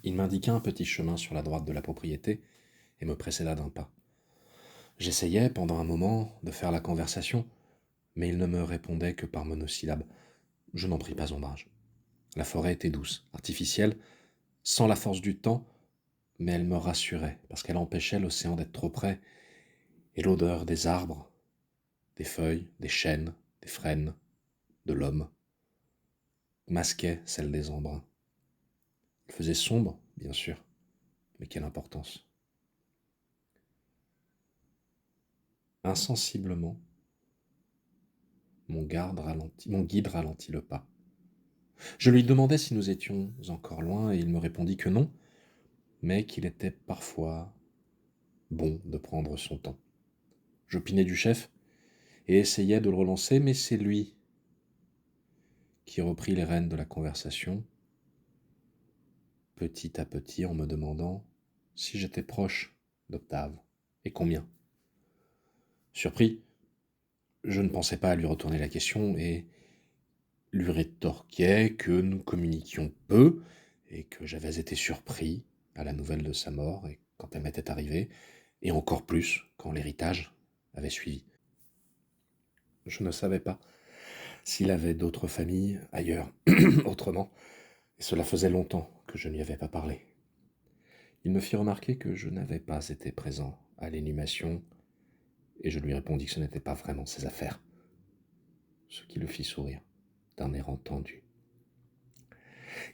Il m'indiqua un petit chemin sur la droite de la propriété et me précéda d'un pas. J'essayais, pendant un moment, de faire la conversation, mais il ne me répondait que par monosyllabes. Je n'en pris pas ombrage. La forêt était douce, artificielle, sans la force du temps, mais elle me rassurait, parce qu'elle empêchait l'océan d'être trop près, et l'odeur des arbres, des feuilles, des chênes, des frênes, de l'homme, masquait celle des embruns. Il faisait sombre, bien sûr, mais quelle importance. Insensiblement, mon guide ralentit le pas. Je lui demandai si nous étions encore loin, et il me répondit que non, mais qu'il était parfois bon de prendre son temps. J'opinai du chef et essayai de le relancer, mais c'est lui qui reprit les rênes de la conversation, petit à petit, en me demandant si j'étais proche d'Octave et combien. Surpris, je ne pensais pas à lui retourner la question et lui rétorquai que nous communiquions peu et que j'avais été surpris à la nouvelle de sa mort et quand elle m'était arrivée, et encore plus quand l'héritage avait suivi. Je ne savais pas s'il avait d'autres familles ailleurs, autrement, et cela faisait longtemps que je n'y avais pas parlé. Il me fit remarquer que je n'avais pas été présent à l'inhumation, et je lui répondis que ce n'était pas vraiment ses affaires, ce qui le fit sourire, d'un air entendu.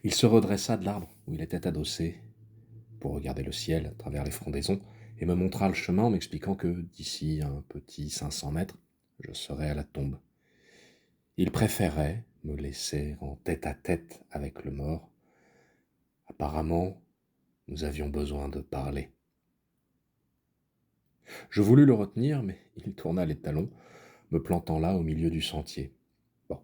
Il se redressa de l'arbre où il était adossé, pour regarder le ciel à travers les frondaisons, et me montra le chemin en m'expliquant que, d'ici un petit 500 mètres, je serais à la tombe. Il préférait me laisser en tête-à-tête avec le mort. Apparemment, nous avions besoin de parler. Je voulus le retenir, mais il tourna les talons, me plantant là au milieu du sentier. Bon.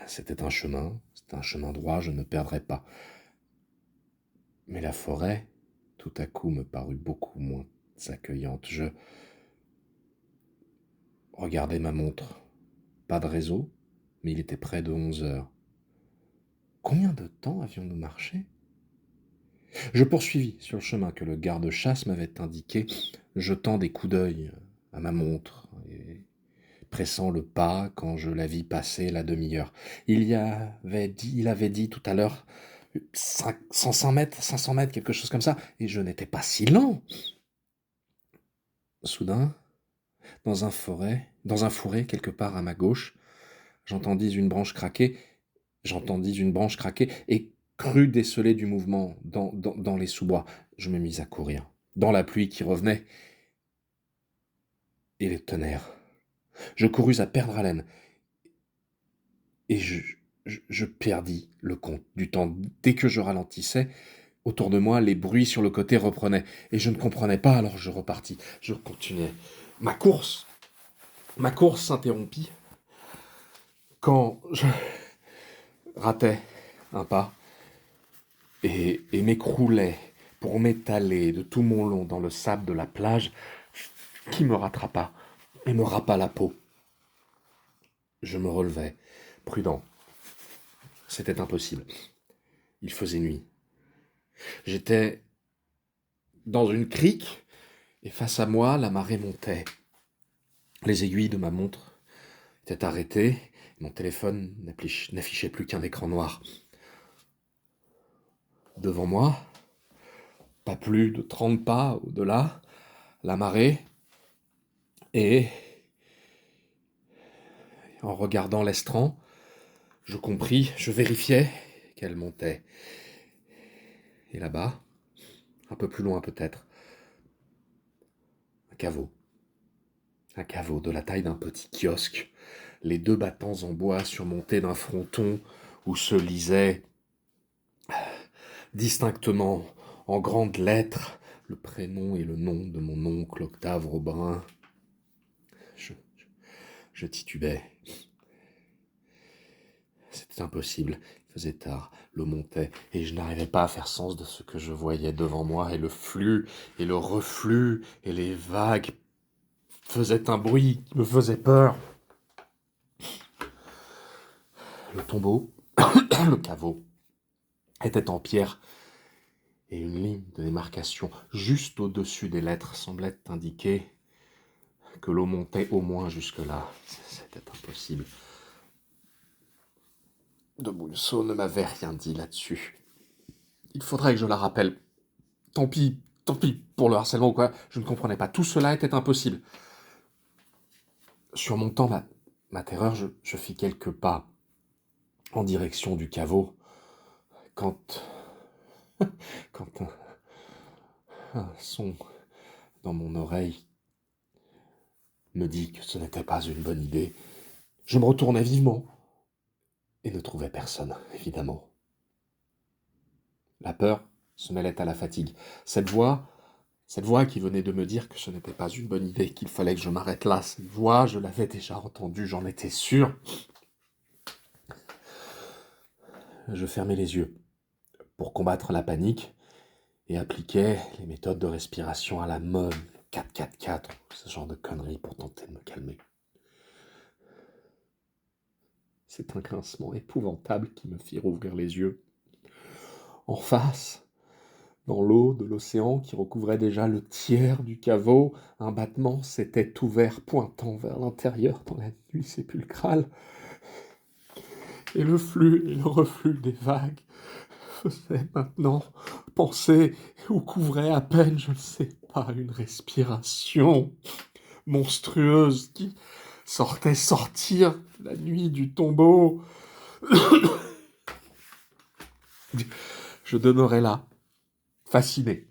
C'était un chemin droit, je ne perdrais pas. Mais la forêt, tout à coup, me parut beaucoup moins accueillante. Je regardai ma montre. Pas de réseau, mais il était près de 11 heures. Combien de temps avions-nous marché? Je poursuivis sur le chemin que le garde-chasse m'avait indiqué, jetant des coups d'œil à ma montre et pressant le pas quand je la vis passer la demi-heure. Il avait dit tout à l'heure 500 mètres, 500 mètres, quelque chose comme ça, et je n'étais pas si lent. Soudain, dans un fourré quelque part à ma gauche, j'entendis une branche craquer et crus déceler du mouvement dans les sous-bois. Je me mis à courir, dans la pluie qui revenait et les tonnerres. Je courus à perdre haleine et je perdis le compte du temps. Dès que je ralentissais, autour de moi, les bruits sur le côté reprenaient et je ne comprenais pas, alors je repartis. Je continuais. Ma course s'interrompit quand je ratais un pas et m'écroulais pour m'étaler de tout mon long dans le sable de la plage qui me rattrapa et me rapa la peau. Je me relevai, prudent. C'était impossible. Il faisait nuit. J'étais dans une crique et face à moi, la marée montait. Les aiguilles de ma montre étaient arrêtées. Mon téléphone n'affichait plus qu'un écran noir. Devant moi, pas plus de 30 pas au-delà, la marée, et en regardant l'estran, je vérifiais qu'elle montait. Et là-bas, un peu plus loin peut-être, un caveau. Un caveau de la taille d'un petit kiosque, les deux battants en bois surmontés d'un fronton où se lisait distinctement, en grandes lettres, le prénom et le nom de mon oncle Octave Robin. Je, je titubais. C'était impossible. Il faisait tard, l'eau montait, et je n'arrivais pas à faire sens de ce que je voyais devant moi, et le flux, et le reflux, et les vagues faisaient un bruit qui me faisait peur. Le tombeau Le caveau était en pierre, et une ligne de démarcation juste au-dessus des lettres semblait indiquer que l'eau montait au moins jusque-là. C'était impossible. De Moulseau ne m'avait rien dit là-dessus. Il faudrait que je la rappelle. Tant pis pour le harcèlement ou quoi, je ne comprenais pas. Tout cela était impossible. Surmontant ma terreur, je fis quelques pas en direction du caveau, quand un son dans mon oreille me dit que ce n'était pas une bonne idée. Je me retournai vivement et ne trouvai personne, évidemment. La peur se mêlait à la fatigue. Cette voix qui venait de me dire que ce n'était pas une bonne idée, qu'il fallait que je m'arrête là, cette voix, je l'avais déjà entendue, j'en étais sûr. Je fermai les yeux pour combattre la panique et appliquais les méthodes de respiration à la mode, 4-4-4, ce genre de conneries pour tenter de me calmer. C'est un grincement épouvantable qui me fit rouvrir les yeux. En face, dans l'eau de l'océan qui recouvrait déjà le tiers du caveau, un battement s'était ouvert pointant vers l'intérieur dans la nuit sépulcrale. Et le flux et le reflux des vagues faisaient maintenant penser ou couvraient à peine, je ne sais pas, une respiration monstrueuse qui sortir la nuit du tombeau. Je demeurais là, fasciné,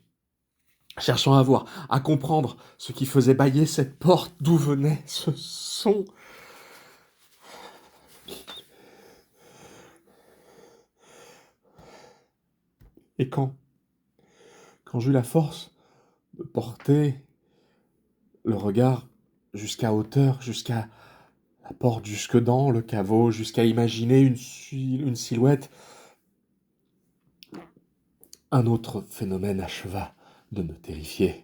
cherchant à voir, à comprendre ce qui faisait bâiller cette porte, d'où venait ce son. Et quand j'eus la force de porter le regard jusqu'à hauteur, jusqu'à la porte, jusque dans le caveau, jusqu'à imaginer une silhouette, un autre phénomène acheva de me terrifier.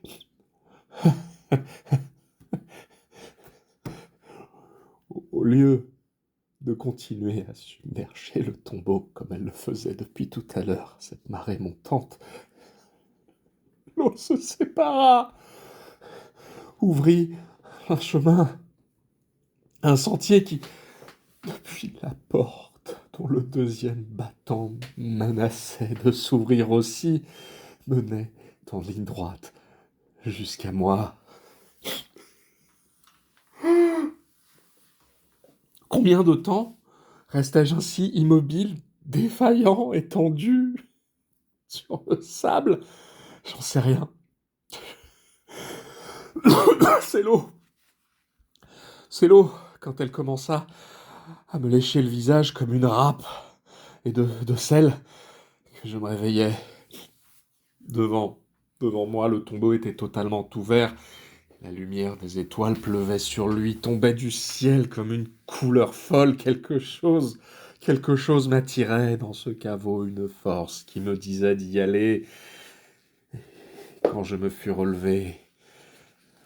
Au lieu de continuer à submerger le tombeau comme elle le faisait depuis tout à l'heure, cette marée montante, l'eau se sépara, ouvrit un chemin, un sentier qui, depuis la porte dont le deuxième battant menaçait de s'ouvrir aussi, menait en ligne droite jusqu'à moi. Combien de temps restai-je ainsi immobile, défaillant, étendu sur le sable? J'en sais rien. C'est l'eau. C'est l'eau, quand elle commença à me lécher le visage comme une râpe, et de sel, que je me réveillais. Devant moi, le tombeau était totalement ouvert. La lumière des étoiles pleuvait sur lui, tombait du ciel comme une couleur folle. Quelque chose m'attirait dans ce caveau, une force qui me disait d'y aller. Quand je me fus relevé,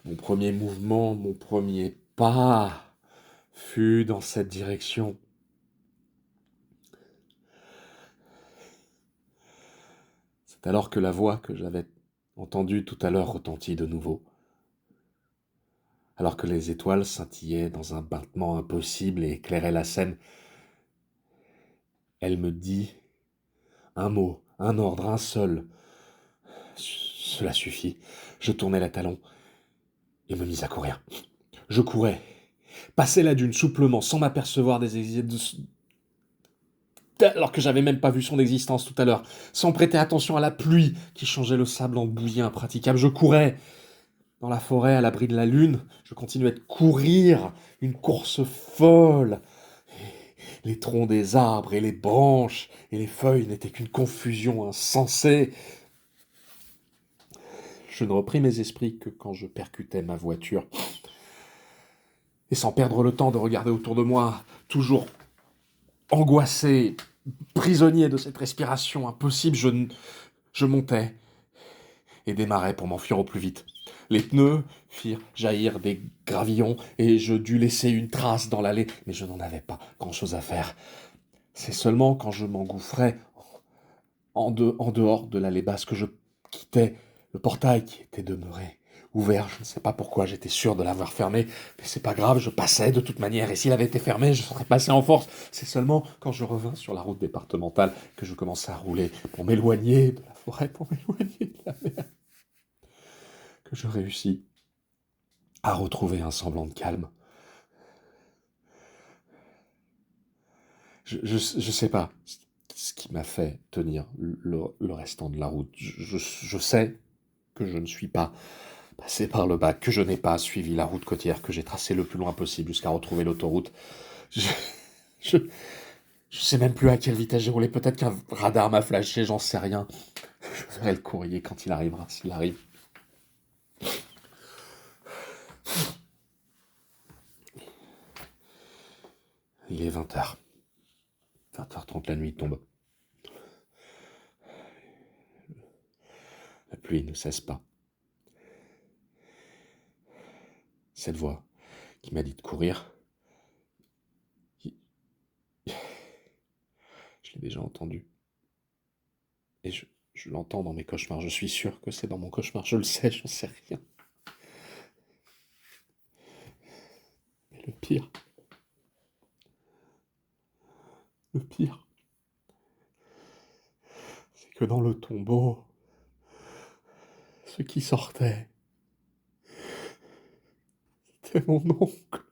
mon premier mouvement, mon premier pas fut dans cette direction. C'est alors que la voix que j'avais entendue tout à l'heure retentit de nouveau. Alors que les étoiles scintillaient dans un battement impossible et éclairaient la scène, elle me dit un mot, un ordre, un seul. Cela suffit. Je tournai la talon et me mis à courir. Je courais, passais la dune souplement, sans m'apercevoir alors que j'avais même pas vu son existence tout à l'heure, sans prêter attention à la pluie qui changeait le sable en bouillie impraticable. Je courais dans la forêt à l'abri de la lune. Je continuais de courir, une course folle. Les troncs des arbres et les branches et les feuilles n'étaient qu'une confusion insensée. Je ne repris mes esprits que quand je percutais ma voiture. Et sans perdre le temps de regarder autour de moi, toujours angoissé, prisonnier de cette respiration impossible, je montais et démarrais pour m'enfuir au plus vite. Les pneus firent jaillir des gravillons et je dus laisser une trace dans l'allée, mais je n'en avais pas grand-chose à faire. C'est seulement quand je m'engouffrais en dehors de l'allée basse que je quittais le portail qui était demeuré ouvert. Je ne sais pas pourquoi, j'étais sûr de l'avoir fermé, mais c'est pas grave, je passais de toute manière, et s'il avait été fermé, je serais passé en force. C'est seulement quand je revins sur la route départementale que je commençais à rouler pour m'éloigner de la forêt, pour m'éloigner de la mer, que je réussis à retrouver un semblant de calme. Je sais pas ce qui m'a fait tenir le restant de la route. Je sais que je ne suis pas passé par le bas, que je n'ai pas suivi la route côtière, que j'ai tracé le plus loin possible jusqu'à retrouver l'autoroute. Je, je, je sais même plus à quelle vitesse j'ai roulé. Peut-être qu'un radar m'a flashé, j'en sais rien. Je verrai le courrier quand il arrivera, s'il arrive. Il est 20h. 20h30, la nuit tombe. La pluie ne cesse pas. Cette voix qui m'a dit de courir, je l'ai déjà entendue. Et je l'entends dans mes cauchemars. Je suis sûr que c'est dans mon cauchemar. Je le sais, j'en sais rien. Mais le pire, c'est que dans le tombeau, ce qui sortait, c'était mon oncle.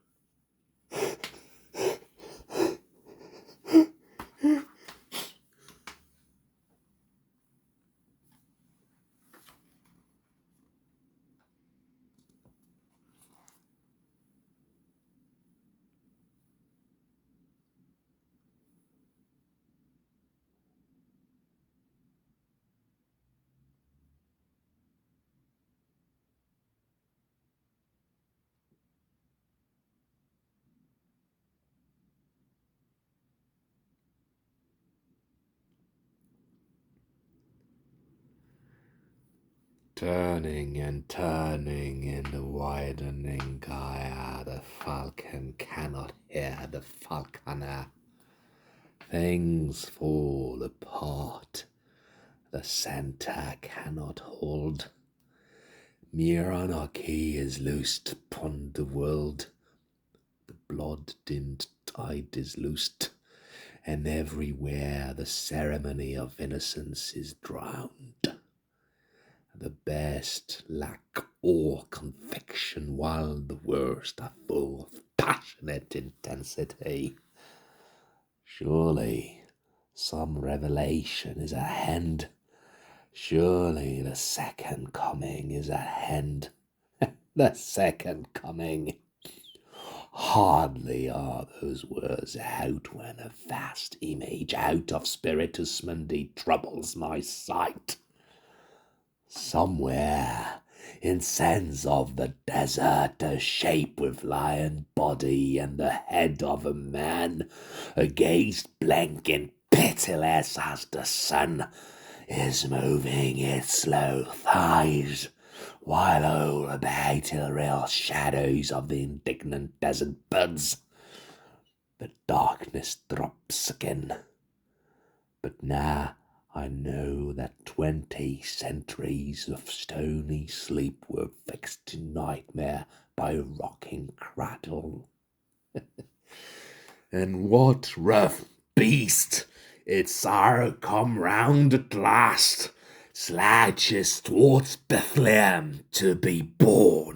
Turning and turning in the widening Gaia, the falcon cannot hear the falconer. Things fall apart. The center cannot hold. Mere anarchy is loosed upon the world. The blood-dimmed tide is loosed, and everywhere the ceremony of innocence is drowned. The best lack all conviction, while the worst are full of passionate intensity. Surely some revelation is at hand. Surely the second coming is at hand. The second coming. Hardly are those words out when a vast image out of Spiritus Mundi troubles my sight. Somewhere in sands of the desert, a shape with lion body and the head of a man, a gaze blank and pitiless as the sun, is moving its slow thighs, while all about the real shadows of the indignant desert buds. The darkness drops again. But now I know that 20 centuries of stony sleep were fixed in nightmare by a rocking cradle. And what rough beast, its hour come round at last, slouches towards Bethlehem to be born.